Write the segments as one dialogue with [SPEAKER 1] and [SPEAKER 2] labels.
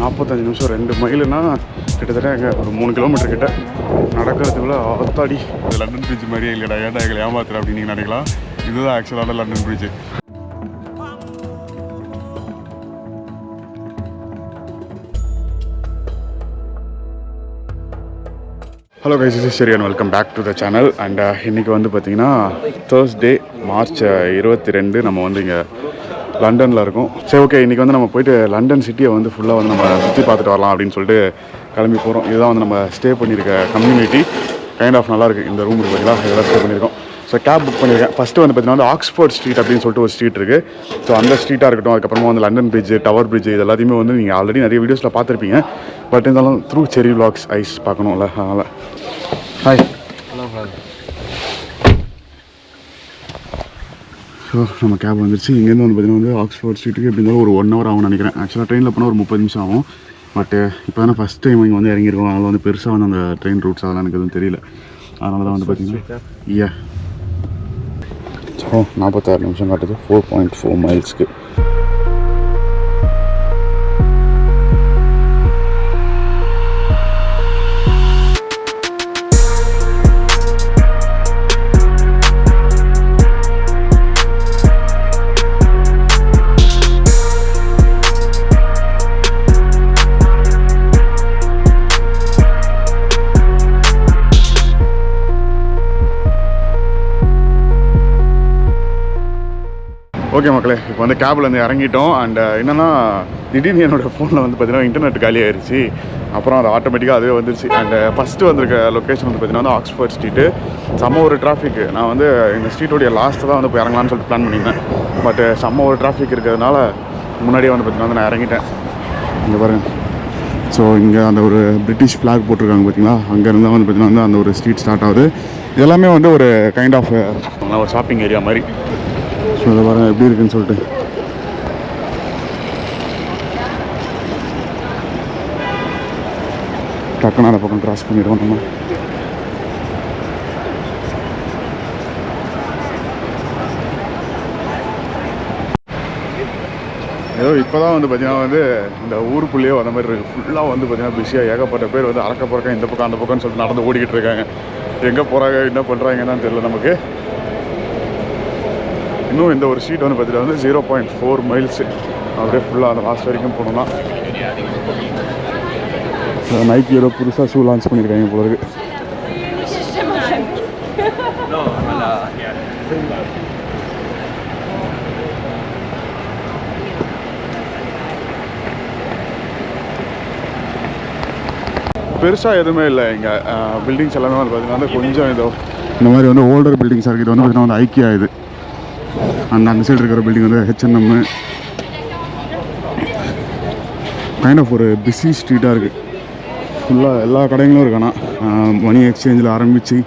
[SPEAKER 1] 45 நிமிஷம் 2 மைலுனா கிட்டத்தட்ட எங்கள் ஒரு 3 கிலோமீட்டர் கிட்ட நடக்கிறதுக்குள்ளே ஆத்தாடி இது லண்டன் பிரிட்ஜ் மாதிரியே இல்லைடா, ஏன்டா எங்களை ஏமாத்துற அப்படின்னு நீங்கள் நினைக்கலாம். இதுதான் ஆக்சுவலான லண்டன் பிரிட்ஜ். ஹலோ கைஸ், இஸ் சரி and welcome back to the channel. And இன்றைக்கி வந்து பார்த்திங்கன்னா தேர்ஸ்டே மார்ச் 22 நம்ம வந்து இங்கே லண்டனில் இருக்கும். சரி, ஓகே, இன்றைக்கி வந்து நம்ம போயிட்டு லண்டன் சிட்டியை வந்து ஃபுல்லாக வந்து நம்ம சுற்றி பார்த்துட்டு வரலாம் அப்படின்னு சொல்லிட்டு கிளம்பி போகிறோம். இதுதான் வந்து நம்ம ஸ்டே பண்ணியிருக்க கம்யூனிட்டி. கைண்ட் ஆஃப் நல்லாயிருக்கு. இந்த ரூம் இருக்குங்களா, இதெல்லாம் ஸ்டே பண்ணியிருக்கோம். ஸோ கேப் புக் பண்ணியிருக்கேன். ஃபஸ்ட்டு வந்து பார்த்திங்கன்னா வந்து ஆக்ஸ்ஃபோர்ட் ஸ்ட்ரீட் அப்படின்னு சொல்லிட்டு ஒரு ஸ்ட்ரீட் இருக்குது. ஸோ அந்த ஸ்ட்ரீட்டாக இருக்கட்டும், அதுக்கப்புறமா வந்து லண்டன் பிரிட்ஜ், டவர் பிரிட்ஜ், இது எல்லாத்தையுமே வந்து நீங்கள் ஆல்ரெடி நிறைய வீடியோஸில் பார்த்துருப்பீங்க. பட் இருந்தாலும் த்ரூ செரி vlogs ஐஸ் பார்க்கணும்ல, அதனால். ஹாய். ஸோ நம்ம கேப் வந்துருச்சு. இங்கேருந்து வந்து பார்த்திங்கன்னா வந்து ஆக்ஸ்ஃபோர்ட் ஸ்ட்ரீட்டுக்கு எப்படி இருந்தாலும் ஒரு 1 hour ஆகும்னு நினைக்கிறேன். ஆக்சுவலாக ட்ரெயினில் போனால் ஒரு 30 நிமிஷம் ஆகும். பட் இப்போ தானே ஃபஸ்ட் டைம் இங்கே வந்து இறங்கியிருக்கோம். அதனால் வந்து பெருசாக வந்து அந்த ட்ரெயின் ரூட்ஸ் அதெல்லாம் எனக்கு எதுவும் தெரியல. அதனால தான் வந்து பார்த்திங்கன்னா ஸோ 46 நிமிஷம் காட்டுது 4.4 மைல்ஸ்க்கு. ஓகே மக்களே, இப்போ வந்து கேப்லேருந்து இறங்கிட்டோம். அண்ட் என்னென்னா திடீர்னு என்னோடய ஃபோனில் வந்து பார்த்திங்கன்னா இன்டர்நெட் காலி ஆயிடுச்சு. அப்புறம் அது ஆட்டோமேட்டிக்காக அதுவே வந்துருச்சு. அண்ட் ஃபஸ்ட்டு வந்திருக்க லொக்கேஷன் வந்து பார்த்திங்கன்னா வந்து ஆக்ஸ்ஃபோர்ட் ஸ்ட்ரீட்டு. செம்ம ஒரு டிராஃபிக்கு. நான் வந்து இந்த ஸ்ட்ரீட்டோடைய லாஸ்ட்டு தான் வந்து போய் இறங்கலான்னு சொல்லிட்டு பிளான் பண்ணியிருந்தேன். பட் செம்ம ஒரு டிராஃபிக் இருக்கிறதுனால முன்னாடியே வந்து பார்த்திங்கன்னா வந்து நான் இறங்கிட்டேன். இங்கே பாருங்கள். ஸோ இங்கே அந்த ஒரு பிரிட்டிஷ் ஃப்ளாக் போட்டிருக்காங்க பார்த்தீங்களா, அங்கேருந்து வந்து பார்த்திங்கன்னா வந்து அந்த ஒரு ஸ்ட்ரீட் ஸ்டார்ட் ஆகுது. இதெல்லாமே வந்து ஒரு கைண்ட் ஆஃப் ஒரு ஷாப்பிங் ஏரியா மாதிரி. ஸோ இதை பாருங்கள் எப்படி இருக்குன்னு சொல்லிட்டு. டக்குன்னு அந்த பக்கம் கிராஸ் பண்ணிடுவோம் நம்ம. ஏதோ இப்போ தான் வந்து பார்த்திங்கன்னா வந்து இந்த ஊருக்குள்ளேயே வந்த மாதிரி இருக்குது. ஃபுல்லாக வந்து பார்த்திங்கன்னா பிஸியாக ஏகப்பட்ட பேர் வந்து அறக்க போகிறக்க இந்த பக்கம் அந்த பக்கம்னு சொல்லிட்டு நடந்து ஓடிக்கிட்டு இருக்காங்க. எங்கே போகிறாங்க, என்ன பண்ணுறாங்கன்னு தெரியல நமக்கு. இன்னும் இந்த ஒரு ஸ்ட்ரீட் வந்து பார்த்திங்கன்னா வந்து 0.4 மைல்ஸு அப்படியே ஃபுல்லாக அந்த லாஸ்ட் வரைக்கும் போகணும்னா. நைக்கி ஏதோ புதுசாக ஷூ லான்ச் பண்ணியிருக்காங்க போல இருக்கு. பெருசாக எதுவுமே இல்லை இங்கே. பில்டிங்ஸ் எல்லாமே வந்து பார்த்திங்கன்னா வந்து கொஞ்சம் ஏதோ இந்த மாதிரி வந்து ஓல்டர் பில்டிங்ஸாக இருக்குது. இது வந்து பார்த்திங்கன்னா வந்து ஐக்கியா. இது அந்த சைடு இருக்கிற பில்டிங் வந்து H&M. கைண்ட் ஆஃப் ஒரு பிஸி ஸ்ட்ரீட்டாக இருக்குது. ஃபுல்லாக எல்லா கடைகளும் இருக்கு. ஆனால் மணி எக்ஸ்சேஞ்சில் ஆரம்பித்து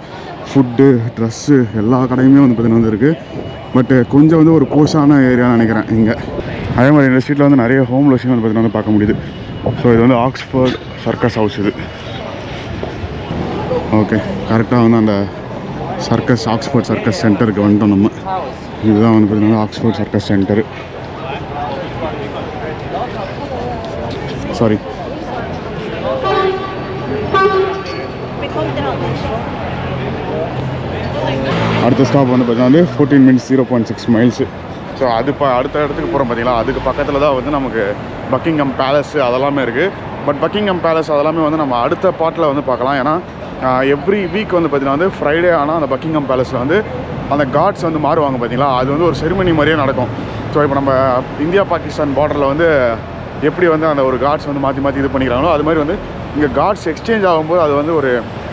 [SPEAKER 1] ஃபுட்டு, ட்ரெஸ்ஸு எல்லா கடையுமே வந்து பார்த்திங்கன்னா வந்து இருக்குது. பட்டு கொஞ்சம் வந்து ஒரு போஷான ஏரியான்னு நினைக்கிறேன் இங்கே. அதே மாதிரி இந்த ஸ்ட்ரீட்டில் வந்து நிறைய ஹோம்லெஸ்ஸையும் வந்து பார்த்திங்கன்னா வந்து பார்க்க முடியுது. ஸோ இது வந்து ஆக்ஸ்ஃபோர்ட் சர்க்கஸ் ஹவுஸ். இது ஓகே, கரெக்டாக வந்து அந்த சர்க்கஸ் ஆக்ஸ்ஃபோர்ட் சர்க்கஸ் சென்டருக்கு வந்துட்டோம் நம்ம. இதுதான் வந்து பார்த்திங்கன்னா ஆக்ஸ்ஃபோர்ட் சர்க்கஸ் சென்டரு. சாரி, அடுத்த ஸ்டாப் வந்து பார்த்திங்கன்னா வந்து 14 minutes 0.6 மைல்ஸு. ஸோ அது அடுத்த இடத்துக்கு போகிறோம் பார்த்திங்களா, அதுக்கு பக்கத்தில் தான் வந்து நமக்கு பக்கிங்ஹாம் பேலஸு அதெல்லாமே இருக்குது. பட் பக்கிங்ஹாம் பேலஸ் அதெல்லாமே வந்து நம்ம அடுத்த பார்ட்டில் வந்து பார்க்கலாம். ஏன்னா எவ்ரி வீக் வந்து பார்த்திங்கன்னா வந்து ஃப்ரைடே ஆனால் அந்த பக்கிங்ஹாம் பேலஸில் வந்து அந்த காட்ஸ் வந்து மாறுவாங்க பார்த்திங்களா. அது வந்து ஒரு செரிமனி மாதிரியே நடக்கும். ஸோ இப்போ நம்ம இந்தியா பாகிஸ்தான் பார்டரில் வந்து எப்படி வந்து அந்த ஒரு காட்ஸ் வந்து மாற்றி மாற்றி இது பண்ணிக்கிறாங்களோ, அது மாதிரி வந்து இங்கே காட்ஸ் எக்ஸ்சேஞ்ச் ஆகும்போது அது வந்து ஒரு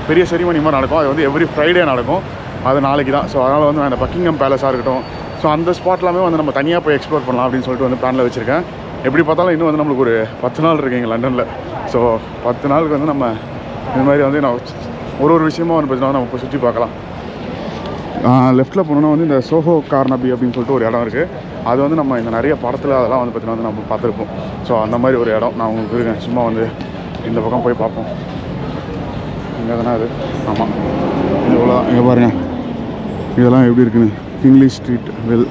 [SPEAKER 1] பெரிய செரிமனி மாதிரி நடக்கும். அது வந்து எவ்ரி ஃப்ரைடே நடக்கும். அது நாளைக்கு தான். ஸோ அதனால் வந்து நான் அந்த பக்கிங்ஹாம் பேலஸாக இருக்கட்டும், ஸோ அந்த ஸ்பாட்லாமே வந்து நம்ம தனியாக போய் எக்ஸ்ப்ளோர் பண்ணலாம் அப்படின்னு சொல்லிட்டு வந்து பிளானில் வச்சுருக்கேன். எப்படி பார்த்தாலும் இன்னும் வந்து நம்மளுக்கு ஒரு 10 நாள் இருக்குது இங்கே லண்டனில். ஸோ 10 நாளுக்கு வந்து நம்ம இது மாதிரி வந்து நான் ஒரு விஷயமாக வந்து பார்த்தீங்கன்னா நம்ம போய் சுற்றி பார்க்கலாம். லெஃப்ட்டில் போனோன்னா வந்து இந்த சோஹோ கார்னபி அப்படின்னு சொல்லிட்டு ஒரு இடம் இருக்குது. அது வந்து நம்ம இந்த நிறைய படத்தில் அதெல்லாம் வந்து பார்த்திங்கன்னா வந்து நம்ம பார்த்துருப்போம். ஸோ அந்த மாதிரி ஒரு இடம் நான் உங்களுக்கு இருக்கேன். சும்மா வந்து இந்த பக்கம் போய் பார்ப்போம். இங்கே தானே அது. ஆமாம், இது இவ்வளோதான். இங்கே பாருங்கள் இதெல்லாம் எப்படி இருக்குன்னு. இங்கிலீஷ் ஸ்ட்ரீட் வெல்,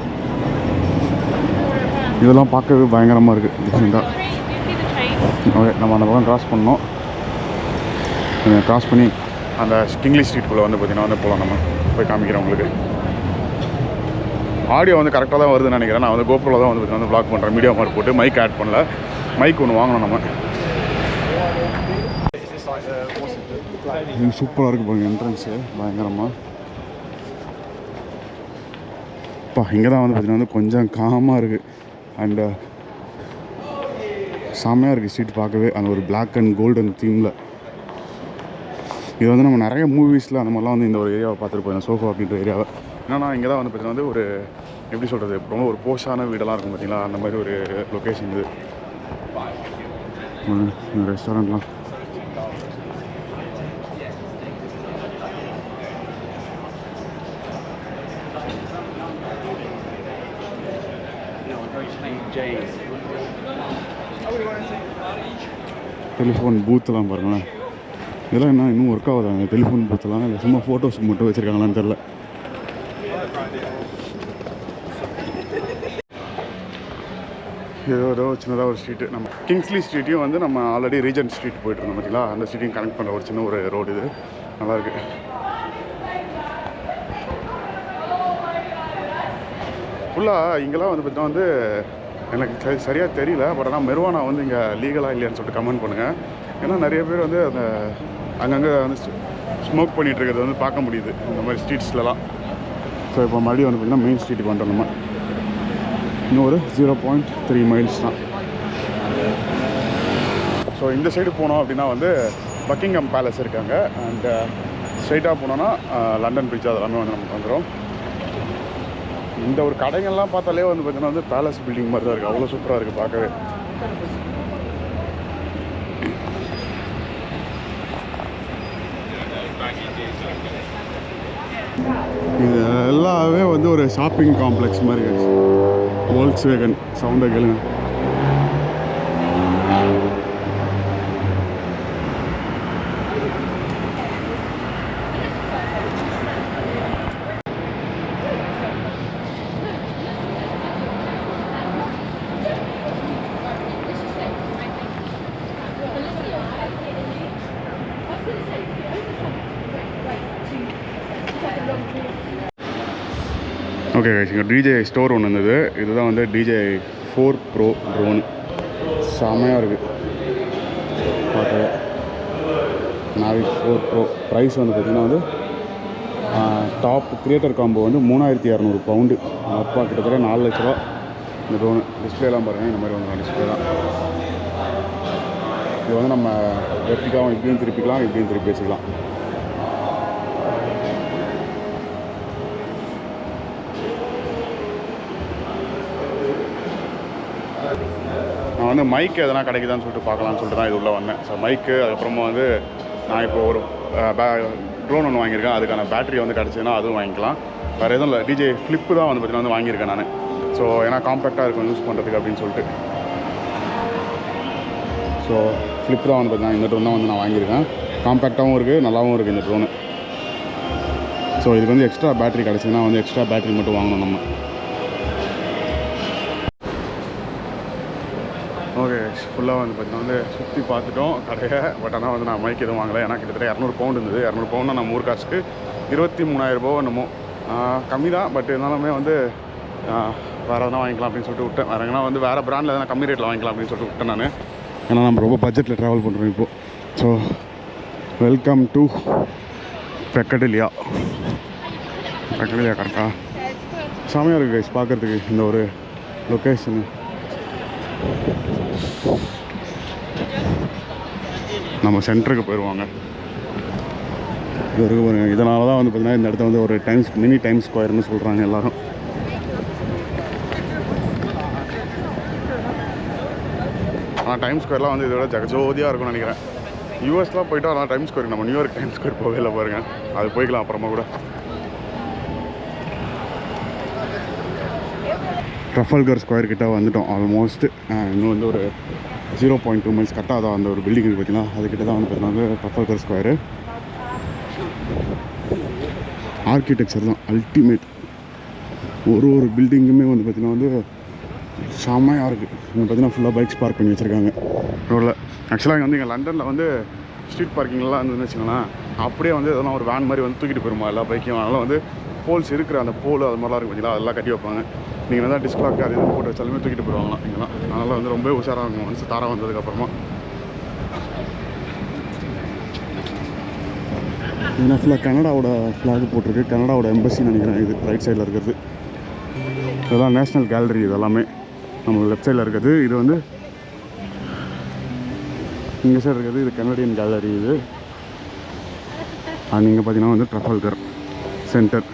[SPEAKER 1] இதெல்லாம் பார்க்கவே பயங்கரமாக இருக்குது டிஃப்ரெண்ட்டாக. ஓகே, நம்ம அந்த பக்கம் க்ராஸ் பண்ணோம். க்ராஸ் பண்ணி அந்த கிங்லி ஸ்ட்ரீட்குள்ளே வந்து பார்த்திங்கன்னா வந்து போகலாம். நம்ம போய் காமிக்கிறேன் உங்களுக்கு. ஆடியோ வந்து கரெக்டாக தான் வருதுன்னு நினைக்கிறேன். நான் வந்து கோப்ரோவில் தான் வந்து பார்த்திங்கன்னா வ்ளாக் பண்ணுறேன். மீடியா மாதிரி போட்டு மைக் ஆட் பண்ணல. மைக் ஒன்று வாங்கணும் நம்ம. இது சூப்பராக இருக்குது பாருங்க என்ட்ரன்ஸு, பயங்கரமாக. இப்போ இங்கே தான் வந்து பார்த்திங்கன்னா வந்து கொஞ்சம் காமாக இருக்குது. அண்டு செம்மையாக இருக்குது ஸ்ட்ரீட் பார்க்கவே. அந்த ஒரு பிளாக் அண்ட் கோல்டன் தீமில். இது வந்து நம்ம நிறைய மூவிஸில் அந்த மாதிரிலாம் வந்து இந்த ஒரு ஏரியாவை பார்த்துருப்போம், இந்த சோஃபா அப்படின்ற ஏரியாவை. ஏன்னா இங்கே தான் வந்து பார்த்திங்கன்னா வந்து ஒரு எப்படி சொல்கிறது, ரொம்ப ஒரு போஷான வீடெல்லாம் இருக்கும் பார்த்தீங்களா, அந்த மாதிரி ஒரு லொக்கேஷன் இது. ரெஸ்டாரண்ட்லாம் டெலிஃபோன் பூத்தெல்லாம் பாருங்களேன். இதெல்லாம் என்ன இன்னும் ஒர்க் ஆகுதாங்க டெலிஃபோன் பூத்தெல்லாம், இல்லை சும்மா ஃபோட்டோஸுக்கு மட்டும் வச்சுருக்காங்களான்னு தெரில. ஏதோ சின்னதாக ஒரு ஸ்ட்ரீட்டு. நம்ம கிங்ஸ்லி ஸ்ட்ரீட்டையும் வந்து நம்ம ஆல்ரெடி ரீஜென்ட் ஸ்ட்ரீட் போய்ட்டு இருந்தோம் பார்த்தீங்களா, அந்த ஸ்ட்ரீட்டையும் கனெக்ட் பண்ணுற ஒரு சின்ன ஒரு ரோடு இது. நல்லாயிருக்கு. ஃபுல்லாக இங்கெல்லாம் வந்து பார்த்தீங்கன்னா வந்து எனக்கு சரியாக தெரியல. பட் ஆனால் மெருவானா வந்து இங்கே லீகலாக இல்லையான்னு சொல்லிட்டு கமெண்ட் பண்ணுங்கள். ஏன்னா நிறைய பேர் வந்து அந்த அங்கங்கே வந்து ஸ்மோக் பண்ணிகிட்டு இருக்கிறது வந்து பார்க்க முடியுது இந்த மாதிரி ஸ்ட்ரீட்ஸ்லலாம். ஸோ இப்போ மறுபடியும் வந்து பார்த்திங்கன்னா மெயின் ஸ்ட்ரீட்டுக்கு வந்துட்டோம் நம்ம. இன்னும் ஒரு 0.3 மைல்ஸ் தான். ஸோ இந்த சைடு போனோம் அப்படின்னா வந்து பக்கிங்ஹாம் பேலஸ் இருக்காங்க. அண்ட் ஸ்ட்ரைட்டாக போனோன்னா லண்டன் பிரிட்ஜ் அதெல்லாமே வந்து நமக்கு வந்துடும். இந்த ஒரு கடைகள்லாம் பார்த்தாலே வந்து பார்த்திங்கன்னா வந்து பேலஸ் பில்டிங் மாதிரி தான் இருக்குது. அவ்வளோ சூப்பராக இருக்குது பார்க்கவே. இது எல்லாமே வந்து ஒரு ஷாப்பிங் காம்ப்ளெக்ஸ் மாதிரி இருக்குது. வோல்க்ஸ்வேகன் சவுண்டை கேளுங்க. ஓகே கைஸ், இங்கே டிஜே ஸ்டோர் ஒன்று இருந்தது. இதுதான் வந்து டிஜே 4 ப்ரோ ட்ரோன். செமையாக இருக்குது பார்க்கவே. நாவிக் 4 ப்ரோ ப்ரைஸ் வந்து பார்த்திங்கன்னா வந்து டாப் கிரியேட்டர் காம்போ வந்து 3200 பவுண்டு. அப்பா கிட்டத்தட்ட 4 லட்ச ரூபா இந்த ட்ரோனு. டிஸ்பிளேலாம் பாருங்கள், இந்த மாதிரி வந்துடும் டிஸ்பிளே தான். இது வந்து நம்ம வெர்டிக்காவும் இப்படியும் திருப்பிக்கலாம், இப்படியும் திருப்பி வச்சுக்கலாம். நான் வந்து மைக் எதனா கிடைக்குதான்னு சொல்லிட்டு பார்க்கலான்னு சொல்லிட்டு தான் இது உள்ளே வந்தேன். ஸோ மைக்கு, அதுக்கப்புறமா வந்து நான் இப்போ ஒரு ட்ரோன் ஒன்று வாங்கியிருக்கேன். அதுக்கான பேட்டரி வந்து கிடச்சிதுன்னா அதுவும் வாங்கிக்கலாம். வேறு எதுவும் இல்லை. டிஜே ஃப்ளிப்பு தான் வந்து பார்த்திங்கன்னா வந்து வாங்கியிருக்கேன் நான். ஸோ ஏன்னா காம்பேக்டாக இருக்கும் யூஸ் பண்ணுறதுக்கு அப்படின்னு சொல்லிட்டு. ஸோ ஃப்ளிப் தான் வந்து பார்த்திங்கன்னா இந்த ட்ரோன் தான் வந்து நான் வாங்கியிருக்கேன். காம்பேக்டாகவும் இருக்குது, நல்லாவும் இருக்குது இந்த ட்ரோனு. ஸோ இதுக்கு வந்து எக்ஸ்ட்ரா பேட்டரி கிடச்சிதுன்னா வந்து எக்ஸ்ட்ரா பேட்டரி மட்டும் வாங்கணும் நம்ம. ஓகே, ஃபுல்லாக வந்து பார்த்திங்கன்னா வந்து சுற்றி பார்த்துட்டோம் கடையை. பட் ஆனால் வந்து நான் மைக் எதுவும் வாங்கலை. ஏன்னா கிட்டத்தட்ட 200 பவுண்டு இருந்தது. 200 பவுண்டு நம்ம ஊர் காசுக்கு 23,000 ரூபா என்னமோ. கம்மி தான். பட் இருந்தாலுமே வந்து வேறு எதனா வாங்கிக்கலாம் அப்படின்னு சொல்லிட்டு விட்டேன். வேறு எங்கன்னா வந்து வேறு பிராண்டில் எதனா கம்மி ரேட்டில் வாங்கிக்கலாம் அப்படின்னு சொல்லிட்டு விட்டேன் நான். ஏன்னா நம்ம ரொம்ப பட்ஜெட்டில் ட்ராவல் பண்ணுறோம் இப்போது. ஸோ வெல்கம் டு பெக்கடிலியா. பெக்கடிலியா கரெக்டாக செமையாக இருக்குது கைஸ் பார்க்குறதுக்கு இந்த ஒரு லொக்கேஷனு. நம்ம சென்டருக்கு போயிடுவாங்க. இது வரைக்கும் பாருங்க. இதனால தான் வந்து பார்த்திங்கன்னா இந்த இடத்த வந்து ஒரு மினி டைம்ஸ் ஸ்கொயர்னு சொல்கிறாங்க எல்லோரும். ஆனால் டைம்ஸ் ஸ்கொயர்லாம் வந்து இதோட ஜகஜோதியாக இருக்கும்னு நினைக்கிறேன். யூஎஸ்லாம் போய்ட்டு அதனால் டைம்ஸ் ஸ்கொயர், நம்ம நியூயார்க் டைம்ஸ் ஸ்கொயர் போகவே இல்லை பாருங்கள். அது போய்க்கலாம் அப்புறமா கூட. ட்ரஃபல்கர் ஸ்கொயர் கிட்ட வந்துட்டோம் ஆல்மோஸ்ட். இன்னும் வந்து ஒரு 0.2 மைல்ஸ் கரெக்டாக தான் அந்த ஒரு பில்டிங் பார்த்தீங்கன்னா அதுக்கிட்ட தான் வந்து பார்த்தீங்கன்னா ட்ரஃபல்கர் ஸ்கொயரு. ஆர்கிடெக்சர் தான் அல்டிமேட். ஒரு பில்டிங்குமே வந்து பார்த்திங்கன்னா வந்து செம்மையாக இருக்குது. இங்கே பார்த்தீங்கன்னா ஃபுல்லாக பைக்ஸ் பார்க் பண்ணி வச்சுருக்காங்க. ரோடில். ஆக்சுவலாக இங்கே வந்து இங்கே லண்டனில் வந்து ஸ்ட்ரீட் பார்க்கிங்லாம் இருந்துன்னு வச்சுக்கோங்களேன், அப்படியே வந்து எதனா ஒரு வேன் மாதிரி வந்து தூக்கிட்டு போயிருமா எல்லா பைக்கையும். அதனால் வந்து போல்ஸ் இருக்கிற அந்த போல் அது மாதிரிலாம் இருக்கும் பார்த்தீங்களா, அதெல்லாம் கட்டி வைப்பாங்க. நீங்கள் என்ன டிஸ்பிளாக் அது இது போட்டு வச்சாலுமே தூக்கிட்டு போயிடுவாங்களாம் இங்கெல்லாம். அதனால் வந்து ரொம்ப உஷாராக இருக்கும் ஒன்ஸ் தாரா வந்ததுக்கப்புறமா. ஏன்னா ஃபுல்லாக கனடாவோட ஃப்ளாக் போட்டிருக்கு, கனடாவோட எம்பசின்னு நினைக்கிறேன். இது ரைட் சைடில் இருக்கிறது இதெல்லாம் நேஷ்னல் கேலரி. இது எல்லாமே நம்ம லெஃப்ட் சைடில் இருக்கிறது. இது வந்து இங்கே சைடு இருக்கிறது இது கனடியன் கேலரி. இது நீங்கள் பார்த்தீங்கன்னா வந்து ட்ரஃபால்கர் சென்டர்.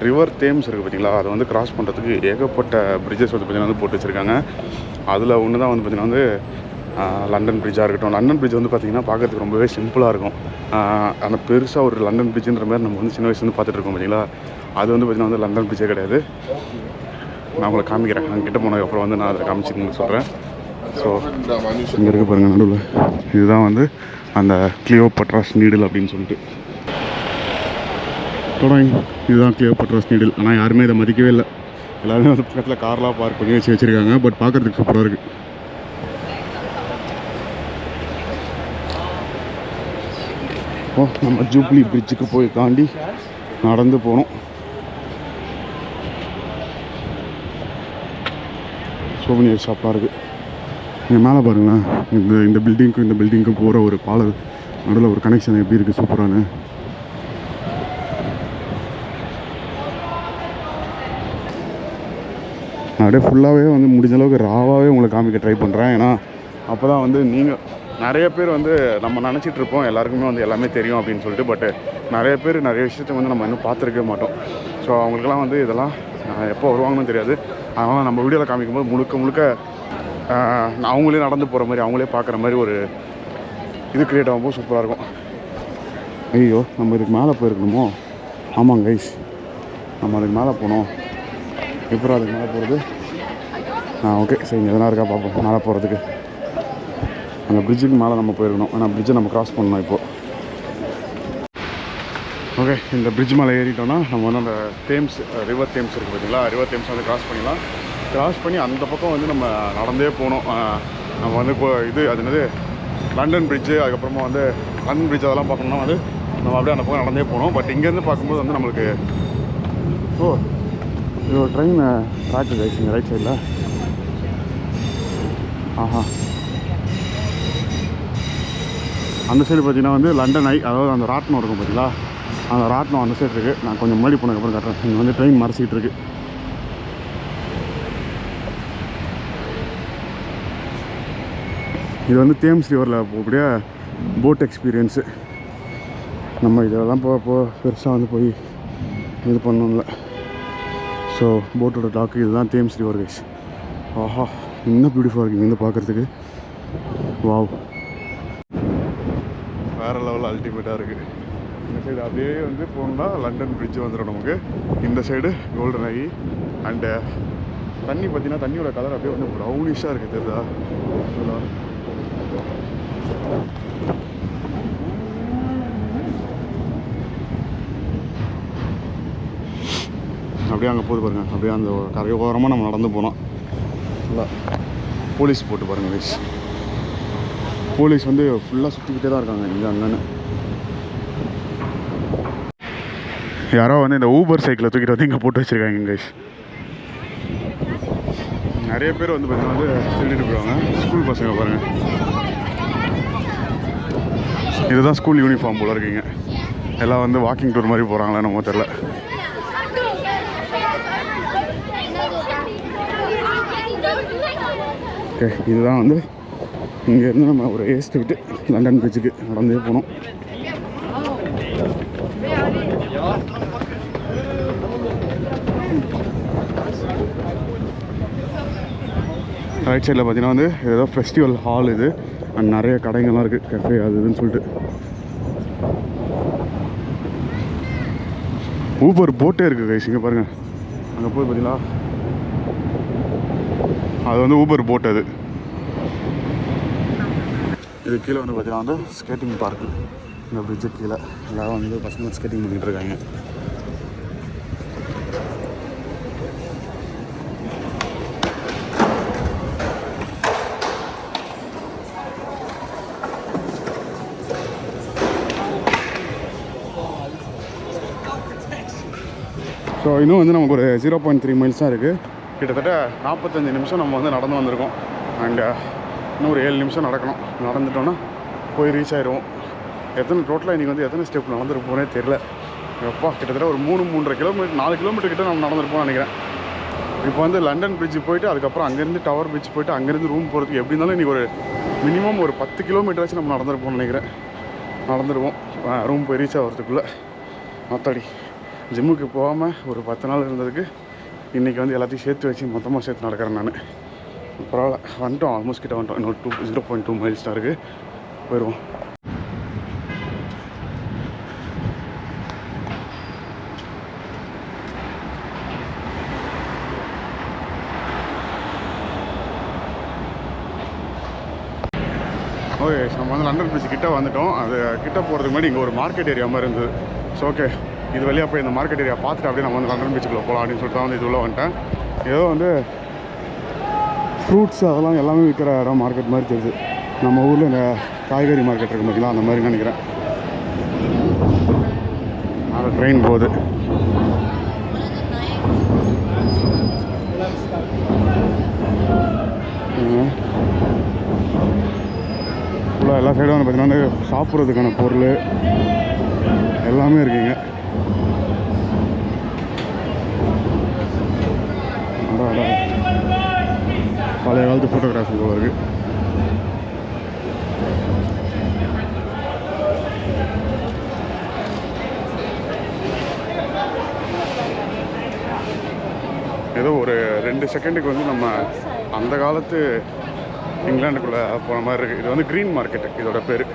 [SPEAKER 1] ரிவர் தேம்ஸ் இருக்குது பார்த்தீங்களா, அதை வந்து கிராஸ் பண்ணுறதுக்கு ஏகப்பட்ட பிரிட்ஜஸ் வந்து பார்த்திங்கன்னா வந்து போட்டு வச்சுருக்காங்க. அதில் ஒன்று தான் வந்து பார்த்திங்கன்னா வந்து லண்டன் பிரிட்ஜாக இருக்கட்டும். லண்டன் பிரிட்ஜ் வந்து பார்த்திங்கன்னா பார்க்குறதுக்கு ரொம்பவே சிம்பிளாக இருக்கும். அந்த பெருசாக ஒரு லண்டன் பிரிட்ஜுன்ற மாதிரி நம்ம வந்து சின்ன வயசுலேருந்து பார்த்துட்டு இருக்கோம் பார்த்தீங்களா, அது வந்து பார்த்திங்கன்னா வந்து லண்டன் பிரிட்ஜே கிடையாது. நான் உங்களை காமிக்கிறேன், நான் கிட்ட போனதுக்கப்புறம் வந்து நான் அதை காமிச்சிட்டு சொல்கிறேன். ஸோ இங்கே இருக்க பாருங்கள் நடுவில், இதுதான் வந்து அந்த கிளியோபாட்ராஸ் நீடில் அப்படின்னு சொல்லிட்டு தொடங்கி. இதுதான் கிளியோபாட்ராஸ் நீடில். ஆனால் யாருமே இதை மதிக்கவே இல்லை. எல்லாருமே வந்து பக்கத்தில் கார்லாம் பார்க் பண்ணி வச்சுருக்காங்க. பட் பார்க்குறதுக்கு சூப்பராக இருக்குது. ஓ, நம்ம ஜூப்ளி பிரிட்ஜுக்கு போய் தாண்டி நடந்து போனோம். சோவனியர் ஷாப்லாம் இருக்குது. நீங்கள் மேலே பாருங்களேன், இந்த பில்டிங்க்கும் போகிற ஒரு பாலம் நடுவில் ஒரு கனெக்ஷன் எப்படி இருக்குது, சூப்பரானு. அப்படியே ஃபுல்லாகவே வந்து முடிஞ்ச அளவுக்கு ராவாகவே உங்களுக்கு காமிக்க ட்ரை பண்ணுறேன். ஏன்னா அப்போ தான் வந்து நீங்கள் நிறைய பேர் வந்து நம்ம நினச்சிட்ருப்போம் எல்லாருக்குமே வந்து எல்லாமே தெரியும் அப்படின்னு சொல்லிட்டு. பட் நிறைய பேர் நிறைய விஷயத்தை வந்து நம்ம இன்னும் பார்த்துருக்கவே மாட்டோம். ஸோ அவங்களுக்கெல்லாம் வந்து இதெல்லாம் எப்போ வருவாங்கன்னு தெரியாது. அதனால் நம்ம வீடியோவில் காமிக்கும்போது முழுக்க அவங்களே நடந்து போகிற மாதிரி, அவங்களே பார்க்குற மாதிரி ஒரு இது க்ரியேட் ஆகும்போது சூப்பராக இருக்கும். ஐயோ, நம்ம இதுக்கு மேலே போயிருக்கணுமோ? ஆமாங்க கைஸ், நம்ம அதுக்கு மேலே போனோம். எப்போ அதுக்கு மேலே போகிறது? ஓகே, சரி, எதனா இருக்கா பார்ப்போம். மேலே போகிறதுக்கு அந்த பிரிட்ஜுக்கு மேலே நம்ம போயிருக்கணும். ஆனால் பிரிட்ஜை நம்ம க்ராஸ் பண்ணணும் இப்போது. ஓகே, இந்த பிரிட்ஜ் மேலே ஏறிட்டோன்னா நம்ம வந்து அந்த தேம்ஸ் ரிவர் தேம்ஸ் இருக்குது பார்த்தீங்களா, ரிவர் தேம்ஸ் வந்து க்ராஸ் பண்ணிடலாம். க்ராஸ் பண்ணி அந்த பக்கம் வந்து நம்ம நடந்தே போகணும். நம்ம வந்து இப்போ இது அது என்னது லண்டன் பிரிட்ஜு, அதுக்கப்புறமா வந்து லண்டன் பிரிட்ஜ் அதெல்லாம் பார்க்கணுன்னா வந்து நம்ம அப்படியே அந்த பக்கம் நடந்தே போகணும். பட் இங்கேருந்து பார்க்கும்போது வந்து நம்மளுக்கு இது ஒரு ட்ரெயின் ட்ராக்கு கைஸுங்க ரைட் சைடில். அந்த சைடு பார்த்தீங்கன்னா வந்து லண்டன் அதாவது அந்த ராட்னம் இருக்கும் பார்த்தீங்களா, அந்த ராட்னம் அந்த சைடு இருக்குது. நான் கொஞ்சம் முன்னாடி போனதுக்கப்புறம் காட்டுறேன். இங்கே வந்து ட்ரெயின் மறைச்சிக்கிட்டு இருக்குது. இது வந்து தேம்ஸ் ரிவரில் போகக்கூடிய போட் எக்ஸ்பீரியன்ஸு. நம்ம இதெல்லாம் பெருசாக வந்து போய் இது பண்ணணும்ல. ஸோ போட்டோட டாக்கு இதுதான் தேம்ஸ் ரிவர் கைஸ். ஆஹா, இன்னும் பியூட்டிஃபுல்லாக இருக்குது இங்கேருந்து பார்க்குறதுக்கு. வாவ், வேறு லெவலில் அல்டிமேட்டாக இருக்குது. இந்த சைடு அப்படியே வந்து போகணுன்னா லண்டன் பிரிட்ஜ் வந்துடும் நமக்கு. இந்த சைடு கோல்டன் ஐ அண்டு தண்ணி பார்த்தீங்கன்னா தண்ணியோட கலர் அப்படியே வந்து ப்ரௌனிஷாக இருக்குது, தெரியுதா? அப்படியே அங்கே போது பாருங்கள். அப்படியே அந்த கரை ஓரமாக நம்ம நடந்து போனோம். ஃபுல்லாக போலீஸ் போட்டு பாருங்கள் கைஸ். போலீஸ் வந்து ஃபுல்லாக சுற்றிக்கிட்டே தான் இருக்காங்க இங்கே அங்கன்னு. யாரோ வந்து இந்த ஊபர் சைக்கிளை தூக்கிட்டு வந்து இங்கே போட்டு வச்சுருக்காங்க கைஸ். நிறைய பேர் வந்து பார்த்தீங்கன்னா வந்து திருடிட்டு போயிடுவாங்க. ஸ்கூல் பசங்க பாருங்கள், இதுதான் ஸ்கூல் யூனிஃபார்ம் போல இருக்குங்க. எல்லாம் வந்து வாக்கிங் டூர் மாதிரி போகிறாங்களா நம்ம தெரில. ஓகே, இதுதான் வந்து இங்கேருந்து நம்ம ஒரு ஏஸ்ட் விட்டு லண்டன் பிரிட்ஜுக்கு நடந்தே போனோம். ரைட் சைடில் பார்த்தீங்கன்னா வந்து ஏதோ ஃபெஸ்டிவல் ஹால் இது, அண்ட் நிறைய கடைங்கள்லாம் இருக்குது, கஃபே அது இதுன்னு சொல்லிட்டு. ஊபர் போட்டே இருக்குது கைஸ், இங்கே பாருங்கள். அங்கே போய் பார்த்தீங்களா, அது வந்து ஊபர் போட். அது இது கீழே வந்து பார்த்தீங்கன்னா வந்து ஸ்கேட்டிங் பார்க்கு. இந்த பிரிட்ஜு கீழே எல்லோரும் வந்து பசங்க ஸ்கேட்டிங் பண்ணிகிட்டு இருக்காங்க. ஸோ இன்னும் வந்து நமக்கு ஒரு 0.3 மைல்ஸ் தான் இருக்குது. கிட்டத்தட்ட 45 நிமிஷம் நம்ம வந்து நடந்து வந்திருக்கோம். அண்ட் இன்னும் ஒரு 7 நிமிஷம் நடக்கணும். நடந்துட்டோன்னா போய் ரீச் ஆகிடுவோம். டோட்டலாக இன்றைக்கி வந்து எத்தனை ஸ்டெப் நடந்துருப்போனே தெரில. எப்பா கிட்டத்தட்ட ஒரு 3-3.5 கிலோமீட்டர் 4 கிலோமீட்டர் கிட்ட நம்ம நடந்துருப்போம்னு நினைக்கிறேன். இப்போ வந்து லண்டன் பிரிட்ஜ் போயிட்டு அதுக்கப்புறம் அங்கேருந்து டவர் பிரிட்ஜ் போயிட்டு அங்கேருந்து ரூம் போகிறதுக்கு எப்படி இருந்தாலும் இன்றைக்கி ஒரு மினிமம் ஒரு 10 கிலோமீட்டராச்சும் நம்ம நடந்துருப்போம்னு நினைக்கிறேன். நடந்துருவோம் ரூம் போய் ரீச் ஆகிறதுக்குள்ளே. மற்றபடி ஜிம்முக்கு போகாமல் ஒரு 10 நாள் இருந்ததுக்கு இன்றைக்கி வந்து எல்லாத்தையும் சேர்த்து வச்சு மொத்தமாக சேர்த்து நடக்கிறேன் நான். பரவாயில்ல, வந்துட்டோம், ஆல்மோஸ்ட் கிட்ட வந்துட்டோம். இன்னொரு 0.2 மைல்ஸ் தான் இருக்குது, போயிடுவோம். ஓகே, நம்ம வந்து லண்டன் பிரிட்ஜ் கிட்டே வந்துட்டோம். அது கிட்டே போகிறதுக்கு முன்னாடி இங்கே ஒரு மார்க்கெட் ஏரியா மாதிரி இருந்தது. ஸோ ஓகே, இது வழியாக போய் இந்த மார்க்கெட் ஏரியா பார்த்துட்டு அப்படியே நம்ம வந்து லண்டன் பீச்சுக்குள்ளே போகலாம் அப்படின்னு சொல்லிட்டு தான் வந்து இது உள்ளே வந்துட்டேன். ஏதோ வந்து ஃப்ரூட்ஸ் அதெல்லாம் எல்லாமே விற்கிற இடம் மார்க்கெட் மாதிரி தெரியுது. நம்ம ஊரில் இந்த காய்கறி மார்க்கெட் இருக்குது பார்த்தீங்களா, அந்த மாதிரி நினைக்கிறேன். அது ட்ரெயின் போகுது. ஃபுல்லாக எல்லா சைடும் வந்து பார்த்தீங்கன்னா சாப்பிட்றதுக்கான பொருள் எல்லாமே இருக்குங்க. பழைய காலத்து ஃபோட்டோகிராஃபி போல இருக்குது. ஏதோ ஒரு 2 செகண்டுக்கு வந்து நம்ம அந்த காலத்து இங்கிலாண்டுக்குள்ளே போன மாதிரி இருக்குது. இது வந்து க்ரீன் மார்க்கெட்டு இதோட பேர்.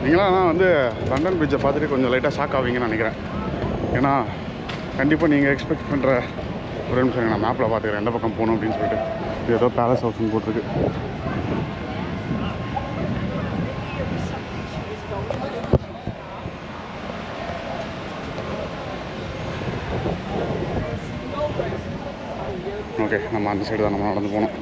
[SPEAKER 1] நீங்களாம் ஆனால் வந்து லண்டன் பிரிட்ஜை பார்த்துட்டு கொஞ்சம் லைட்டாக ஷாக் ஆவீங்கன்னு நினைக்கிறேன். ஏன்னா கண்டிப்பாக நீங்கள் எக்ஸ்பெக்ட் பண்ணுற ஒரு நிமிஷம் நான் மேப்பில் பார்த்துக்கிறேன் எந்த பக்கம் போகணும் அப்படின்னு சொல்லிட்டு. இது ஏதோ பேலஸ் ஹவுஸ்ன்னு போட்டிருக்கு. ஓகே, நம்ம அந்த சைடு தான் நம்ம நடந்து போனோம்.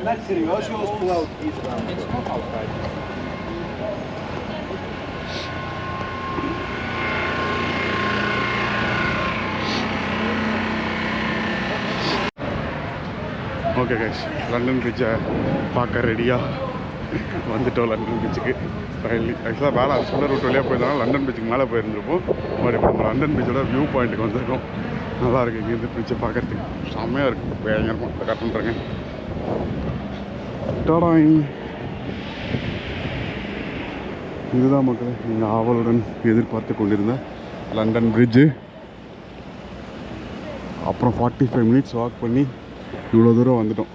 [SPEAKER 1] ஓகே கைஸ், லண்டன் பிரிட்ஜை பார்க்க ரெடியாக வந்துட்டோம். லண்டன் பிரிட்ஜுக்கு ஃபைனலி. ஆக்சுவலாக வேலை அது சொல்ல ரூட் வழியாக போயிருந்தாலும் லண்டன் பிரிட்ஜுக்கு மேலே போயிருந்துருப்போம். பட் இப்போ நம்ம லண்டன் பிரிட்ஜோட வியூ பாயிண்ட்டுக்கு வந்திருக்கோம். நல்லா இருக்குது இங்கேருந்து பிரிட்ஜை பார்க்குறதுக்கு. செம்மையாக இருக்குது. வேலையாக இருக்கும். அதை கட் பண்ணுறேங்க. டாடாய். இதுதான் மக்கள் நீங்கள் ஆவலுடன் எதிர்பார்த்து கொண்டிருந்த லண்டன் பிரிட்ஜு. அப்புறம் 45 மினிட்ஸ் வாக் பண்ணி இவ்வளோ தூரம் வந்துட்டோம்.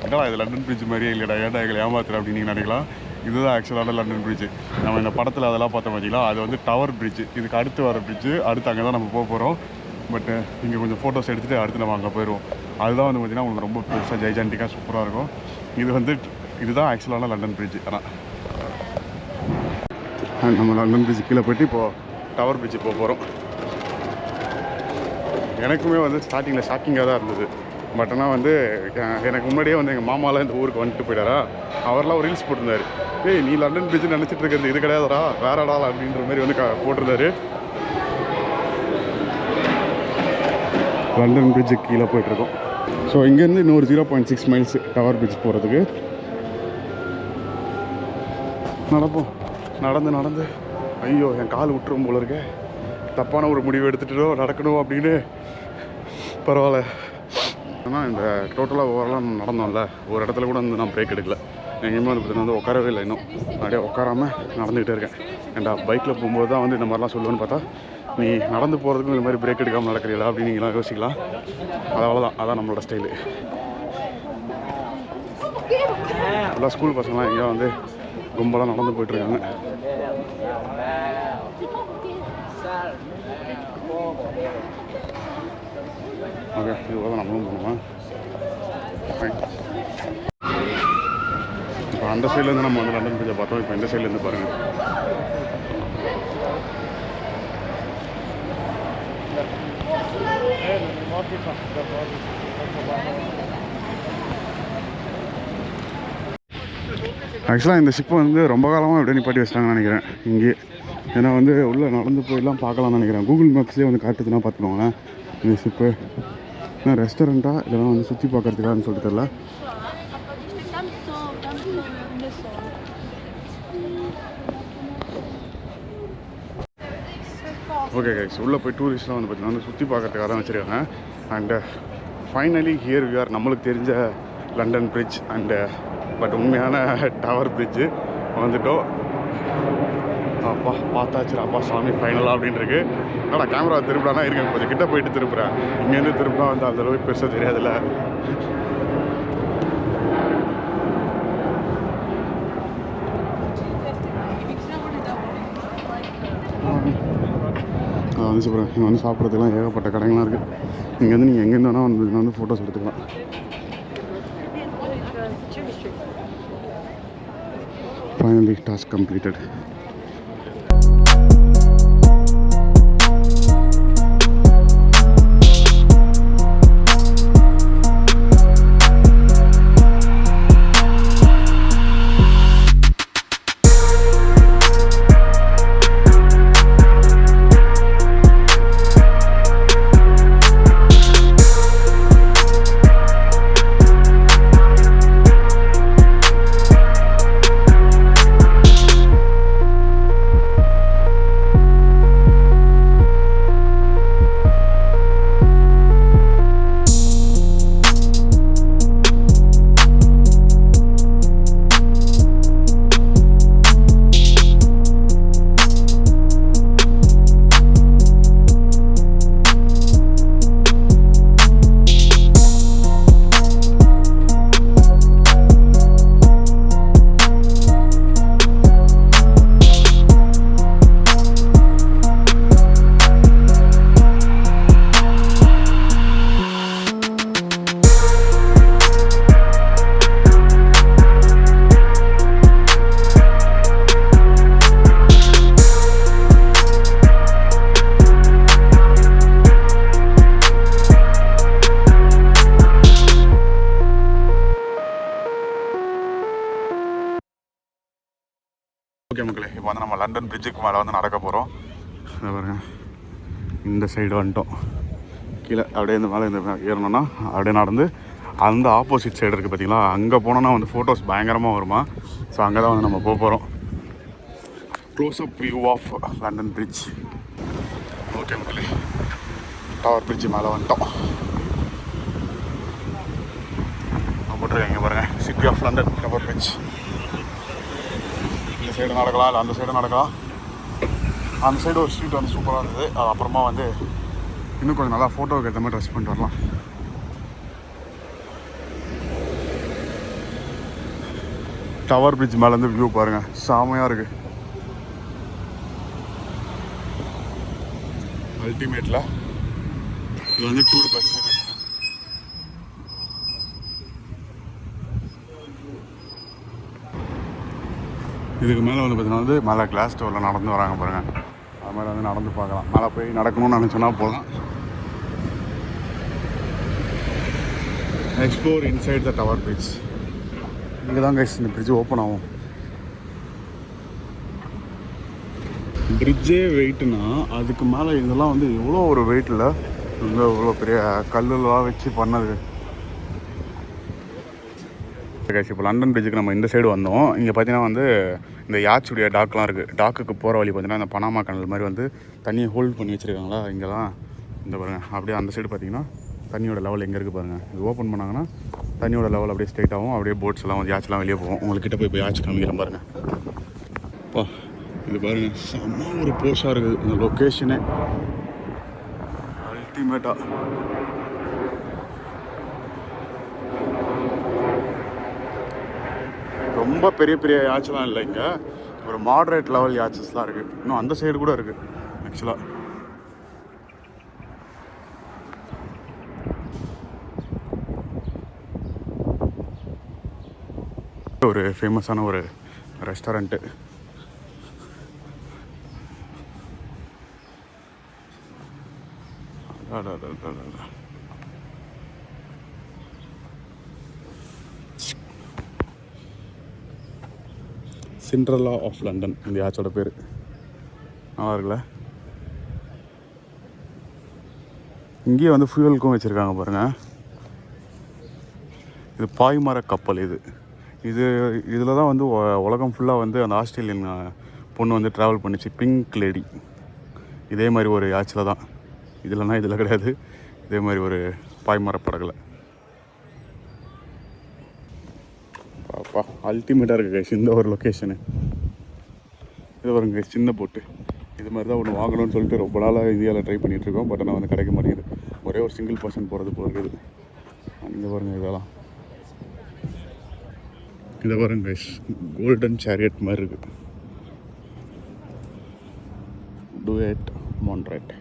[SPEAKER 1] என்னடா இது லண்டன் பிரிட்ஜ் மாதிரியே இல்லைடா, ஏடா எங்களை ஏமாத்துற அப்படின்னு நீங்கள் நினைக்கலாம். இதுதான் ஆக்சுவலான லண்டன் பிரிட்ஜு. நம்ம இந்த படத்தில் அதெல்லாம் பார்த்தோம் பார்த்தீங்களா, அது வந்து டவர் பிரிட்ஜு. இதுக்கு அடுத்து வர பிரிட்ஜு. அடுத்து அங்கே தான் நம்ம போக போகிறோம். பட் இங்கே கொஞ்சம் ஃபோட்டோஸ் எடுத்துகிட்டு அடுத்து நம்ம அங்கே போயிடுவோம். அதுதான் வந்து பார்த்திங்கன்னா உங்களுக்கு ரொம்ப பெருசாக ஜைஜான்டிக்காக சூப்பராக இருக்கும். இதுதான் ஆக்சுவலான லண்டன் பிரிட்ஜு. ஆனால் நம்ம லண்டன் பிரிட்ஜு கீழே போய்ட்டு இப்போது டவர் பிரிட்ஜு போக போகிறோம். எனக்குமே வந்து ஸ்டார்டிங்கில் ஷாக்கிங்காக தான் இருந்தது. பட் ஆனால் வந்து எனக்கு முன்னாடியே வந்து எங்கள் மாமாலாம் இந்த ஊருக்கு வந்துட்டு போயிட்டாரா, அவரெல்லாம் ஒரு ரீல்ஸ் போட்டிருந்தாரு. ஏய் நீ லண்டன் பிரிட்ஜ் நினச்சிட்டு இருக்கிறது இது கிடையாதுடா, வேறடா அப்படின்ற மாதிரி வந்து போட்டிருந்தாரு. லண்டன் பிரிட்ஜுக்கு கீழே போயிட்டுருக்கோம். ஸோ இங்கேருந்து இன்னொரு 0.6 மைல்ஸ் டவர் பிரிட்ஜ் போகிறதுக்கு நடப்போம். நடந்து ஐயோ என் கால் விட்டுரும் போல இருக்க, தப்பான ஒரு முடிவு எடுத்துகிட்டோ நடக்கணும் அப்படின்னு. பரவாயில்ல. ஆனால் இந்த டோட்டலாக ஓவரெல்லாம் நடந்தோம்ல, ஒரு இடத்துல கூட வந்து நான் பிரேக் எடுக்கல. எங்கேயுமே வந்து உட்காரவே இல்லை. இன்னும் அப்படியே உட்காராமல் நடந்துக்கிட்டே இருக்கேன். ஏன்டா பைக்கில் போகும்போது தான் வந்து இந்த மாதிரிலாம் சொல்லுவேன்னு பார்த்தா, நீ நடந்து போகிறதுக்கும் இந்த மாதிரி பிரேக் எடுக்காமல் நடக்கிறீங்களா அப்படின்னு நீங்களாம் யோசிக்கலாம். அவ்வளோதான், அதான் நம்மளோட ஸ்டைலு. எல்லாம் ஸ்கூல் பசங்களாம் எங்கேயா வந்து கும்பலாக நடந்து போயிட்டுருக்காங்க. ஓகே, இதுவாக தான் நம்மளும் போகணுமா? இப்போ அந்த சைட்லேருந்து நம்ம வந்து லண்டன் பிரிட்ஜை பார்த்தோம். இப்போ இந்த சைட்லேருந்து பாருங்கள். ஆக்சுவலாக இந்த ஷிப்பை வந்து ரொம்ப காலமாக அப்படியே நிப்பாட்டி வச்சிட்டாங்கன்னு நினைக்கிறேன் இங்கே. ஏன்னா வந்து உள்ளே நடந்து போயெல்லாம் பார்க்கலாம்னு நினைக்கிறேன். கூகுள் மேப்ஸ்லேயே வந்து காட்டுதுன்னா பார்த்துக்கோங்களேன். இந்த ஷிப்பு ரெஸ்டாரண்ட்டாக இதெல்லாம் வந்து சுற்றி பார்க்குறதுக்கான்னு சொல்லிட்டு தெரியல. ஓகே கைஸ், உள்ளே போய் டூரிஸ்ட்லாம் வந்து பார்த்தீங்கன்னா வந்து சுற்றி பார்க்குறதுக்காக தான் வச்சுருக்காங்க. And finally here we are. நம்மளுக்கு தெரிஞ்ச லண்டன் பிரிட்ஜ் அண்டு பட் உண்மையான டவர் பிரிட்ஜு வந்துட்டோம். அப்பா பார்த்தாச்சுடா, அப்பா சாமி ஃபைனலாக அப்படின்ட்டுருக்கு. ஆனால் கேமரா திருப்பிடானா இருக்கேன், கொஞ்சம் கிட்ட போயிட்டு திருப்புறேன். இங்கேருந்து திருப்பினா வந்து அந்தளவுக்கு பெருசாக தெரியாதுல்ல. வந்து சொல்கிறேன், இங்கே வந்து சாப்பிட்றதுலாம் ஏகப்பட்ட கடைங்களாம் இருக்குது. இங்கேருந்து நீங்கள் எங்கேருந்து வேணால் வந்து ஃபோட்டோஸ் எடுத்துக்கலாம். Finally, task completed. ஓகே மக்களே, இப்போ வந்து நம்ம லண்டன் பிரிட்ஜுக்கு மேலே வந்து நடக்க போகிறோம். இதை பாருங்க, இந்த சைடு வந்துட்டோம். கீழே அப்படியே இந்த மேலே இந்த ஏறணும்னா அப்படியே நடந்து அந்த ஆப்போசிட் சைடு இருக்குது பார்த்தீங்களா, அங்கே போனோன்னா வந்து ஃபோட்டோஸ் பயங்கரமாக வருமா. ஸோ அங்கே தான் வந்து நம்ம போக போகிறோம். Close up view of London bridge. Okay மக்களே, டவர் பிரிட்ஜ் மேலே வந்துட்டோம். போட்டிருக்கேன் பாருங்கள், city of London tower bridge. இந்த சைடு நடக்கலாம், இல்லை அந்த சைடு நடக்கலாம். அந்த சைடு ஒரு ஸ்ட்ரீட் வந்து சூப்பராக இருந்தது. அது அப்புறமா வந்து இன்னும் கொஞ்சம் நல்லா ஃபோட்டோவுக்கு ஏற்ற மாதிரி ட்ரெஸ் பண்ணிட்டு வரலாம். டவர் பிரிட்ஜ் மேலேருந்து வியூ பாருங்கள், செமையாக இருக்குது. அல்டிமேட்டில் இது வந்து டூர் பஸ். இதுக்கு மேலே வந்து பார்த்தீங்கன்னா வந்து மேலே கிளாஸ் டோரில் நடந்து வராங்க பாருங்கள். அது மாதிரி வந்து நடந்து பார்க்கலாம். மேலே போய் நடக்கணும்னு நினச்சோன்னா போகலாம். Explore inside the tower bridge. இங்கே தான் கைஸ் இந்த பிரிட்ஜ் ஓப்பன் ஆகும். பிரிட்ஜே வெயிட்னா அதுக்கு மேலே இதெல்லாம் வந்து எவ்வளோ ஒரு வெயிட்டில் இங்கே இவ்வளோ பெரிய கல்லுலாம் வச்சு பண்ணது. கைஸ் இப்போ லண்டன் பிரிட்ஜுக்கு நம்ம இந்த சைடு வந்தோம். இங்கே பார்த்தீங்கன்னா வந்து இந்த யாச்சுடைய டாக்லாம் இருக்குது. டாக்குக்கு போகிற வழி பார்த்தீங்கன்னா இந்த பனாமா கனல் மாதிரி வந்து தண்ணியை ஹோல்ட் பண்ணி வச்சுருக்காங்களா இங்கெல்லாம். இந்த பாருங்கள் அப்படியே அந்த சைடு பார்த்தீங்கன்னா தண்ணியோட லெவல் எங்கே இருக்குது பாருங்கள். இது ஓப்பன் பண்ணாங்கன்னா தண்ணியோட லெவல் அப்படியே ஸ்ட்ரைட் ஆகும். அப்படியே போட்ஸ் எல்லாம் வந்து யாச்செலாம் வெளியே போகும். உங்கள்கிட்ட போய் இப்போ யாச்சு காமிக்கிறேன் பாருங்கள். அப்பா இது பாருங்கள் செம்ம ஒரு போஸாக இருக்குது இந்த லொக்கேஷனே. அல்டிமேட்டாக ரொம்ப பெரிய பெரிய யாச்செலாம் இல்லை. இங்கே ஒரு மாடரேட் லெவல் யாச்சஸ்லாம் இருக்குது. இன்னும் அந்த சைடு கூட இருக்குது ஆக்சுவலாக. ஒரு ஃபேமஸான ஒரு ரெஸ்டாரண்ட்டு. சிண்ட்ரெல்லா ஆஃப் லண்டன் இந்த யாச்சோட பேர். நல்லா இருக்குல்ல. இங்கேயே வந்து ஃபியூவலுக்கும் வச்சுருக்காங்க பாருங்கள். இது பாய்மர கப்பல். இதில் தான் வந்து உலகம் ஃபுல்லாக வந்து அந்த ஆஸ்திரேலியன் பொண்ணு வந்து ட்ராவல் பண்ணிச்சு, பிங்க் லேடி. இதே மாதிரி ஒரு யாச்சில் தான். இதில் கிடையாது. இதே மாதிரி ஒரு பாய்மர படகுல. அப்பா அல்டிமேட்டாக இருக்குது கைஸ் இந்த ஒரு லொக்கேஷனு. இது வருங்க கைஸ் சின்ன போட்டு. இது மாதிரி தான் ஒன்று வாங்கணும்னு சொல்லிட்டு ரொம்ப நாளாக இந்தியாவில் ட்ரை பண்ணிகிட்ருக்கோம். பட் ஆனால் வந்து கிடைக்க மாட்டேங்குது. ஒரே ஒரு சிங்கிள் பர்சன் போகிறது போல இருக்குது. இங்கே பாருங்கள் இதெல்லாம். இதை பாருங்க கைஸ் கோல்டன் சேரியட் மாதிரி இருக்குது. டுவேட் மான்ட்ரேட்.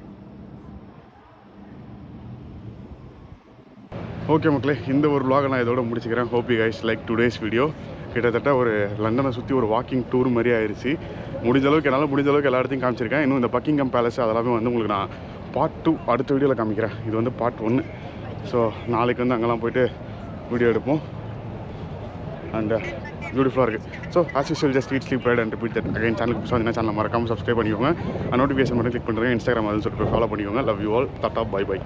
[SPEAKER 1] ஓகே மக்களே, இந்த ஒரு vlog நான் இதோட முடிச்சுக்கிறேன். Hope you guys like today's video. கிட்டத்தட்ட ஒரு லண்டனை சுற்றி ஒரு வாக்கிங் டூர் மாதிரி ஆயிடுச்சு. முடிஞ்ச அளவுக்கு எல்லா இடத்தையும் காமிச்சிருக்கேன். இன்னும் இந்த பக்கிங்ஹாம் பேலஸ் அதெல்லாமே வந்து உங்களுக்கு நான் பார்ட் 2 அடுத்த வீடியோவில் காமிக்கிறேன். இது வந்து பார்ட் 1. ஸோ நாளைக்கு வந்து அங்கெல்லாம் போய்ட்டு வீடியோ எடுப்போம். அண்ட் பியூட்டிஃபுல்லாக இருக்குது. So as usual just eat sleep right and repeat that again. சேனலுக்கு புதுசாக வந்து சேனலை மறக்காமல் சப்ஸ்கிரைப் பண்ணிக்கோங்க. நோட்டிஃபிகேஷன் மட்டும் கிளிக் பண்ணுறேன். இன்ஸ்டாகிராம் அதில் சொல்லிட்டு ஃபாலோ பண்ணிக்கோங்க. Love you all. Tata bye by.